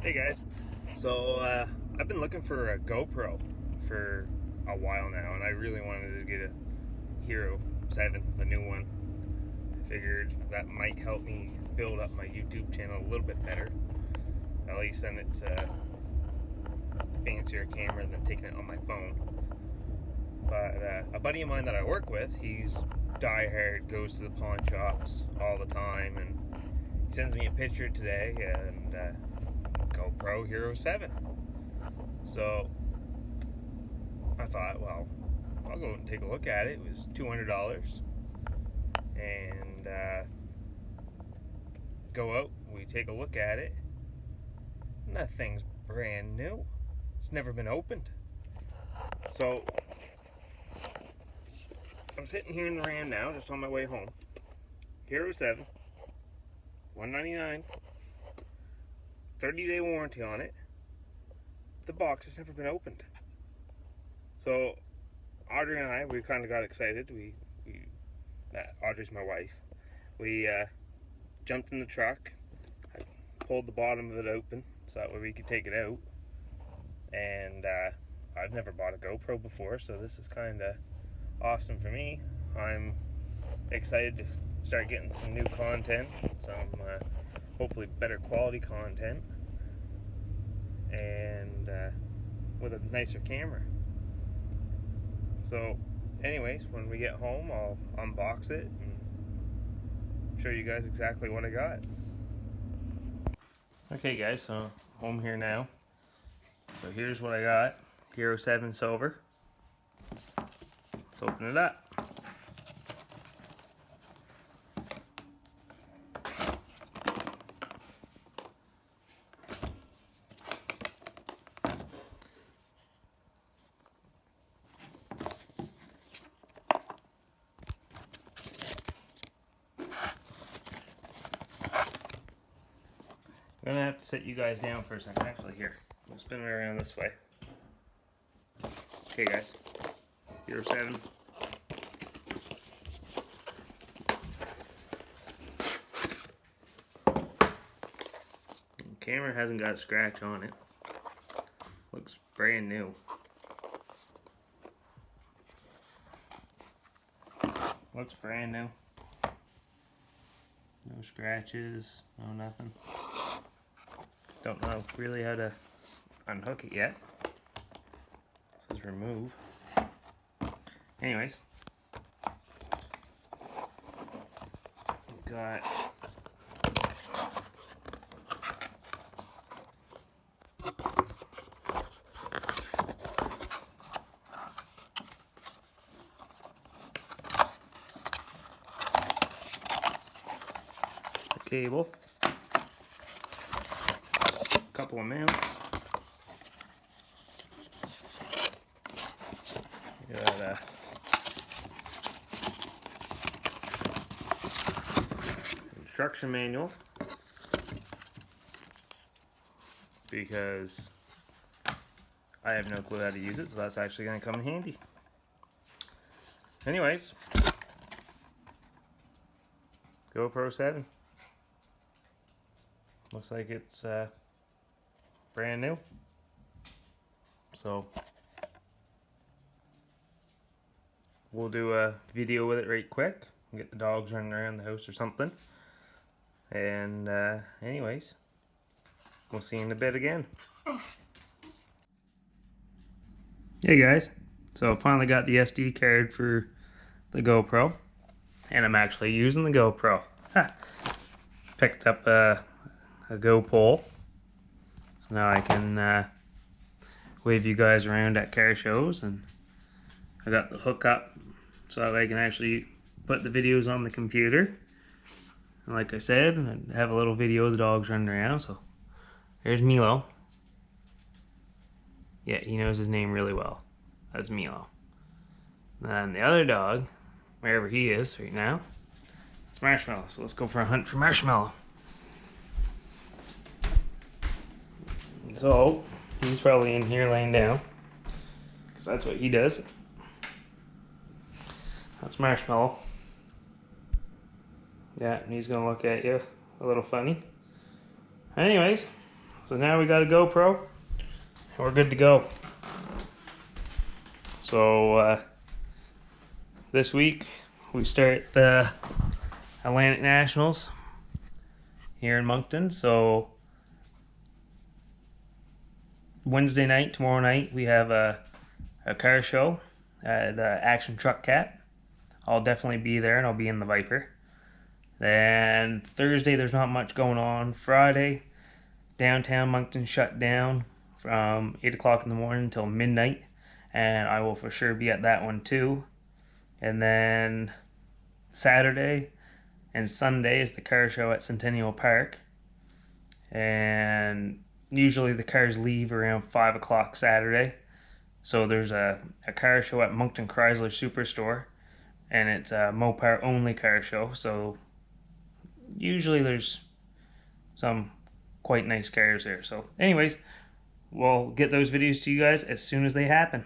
Hey guys, so I've been looking for a GoPro for a while now, and I really wanted to get a Hero 7, the new one. I figured that might help me build up my YouTube channel a little bit better. At least then it's a fancier camera than taking it on my phone. But a buddy of mine that I work with, he's diehard, goes to the pawn shops all the time, and he sends me a picture today, and GoPro Hero 7. So I thought, well, I'll go and take a look at it. It was $200, and go out, we take a look at it, and that thing's brand new. It's never been opened. So I'm sitting here in the Ram now, just on my way home. Hero 7, $199, 30-day warranty on it. The box has never been opened. So Audrey and I, we kind of got excited. Audrey's my wife. We jumped in the truck. I pulled the bottom of it open so that way we could take it out. And I've never bought a GoPro before, so this is kind of awesome for me. I'm excited to start getting some new content, some hopefully better quality content, and with a nicer camera. So anyways, when we get home, I'll unbox it and show you guys exactly what I got. Okay guys, so home here now. So here's what I got. Hero 7 Silver. Let's open it up. I'm gonna have to sit you guys down for a second. Actually, here, we'll spin it around this way. Okay, guys, Hero 7. The camera hasn't got a scratch on it. Looks brand new. Looks brand new. No scratches, no nothing. Don't know really how to unhook it yet. This is remove. Anyways, we've got the cable, a couple of mounts. Got a instruction manual, because I have no clue how to use it, so that's actually going to come in handy. Anyways, GoPro 7. Looks like it's brand new. So we'll do a video with it right quick. Get the dogs running around the house or something. And anyways, we'll see you in a bit again. Hey guys, so I finally got the SD card for the GoPro, and I'm actually using the GoPro. Picked up a Go pole, so now I can wave you guys around at car shows, and I got the hook up so that I can actually put the videos on the computer. And like I said, I have a little video of the dogs running around. So there's Milo. Yeah, he knows his name really well. That's Milo. And the other dog, wherever he is right now, it's Marshmallow. So let's go for a hunt for Marshmallow. So he's probably in here laying down, because that's what he does. That's Marshmallow. Yeah, and he's gonna look at you a little funny. Anyways, So now we got a GoPro, and we're good to go. So this week we start the Atlantic Nationals here in Moncton. So Wednesday night, tomorrow night, we have a car show at the Action Truck Cat. I'll definitely be there, and I'll be in the Viper. Then Thursday, there's not much going on. Friday, downtown Moncton shut down from 8 o'clock in the morning until midnight, and I will for sure be at that one too. And then Saturday and Sunday is the car show at Centennial Park, and usually the cars leave around 5 o'clock Saturday. So there's a car show at Moncton Chrysler Superstore, and it's a Mopar only car show. So usually there's some quite nice cars there. So anyways, we'll get those videos to you guys as soon as they happen.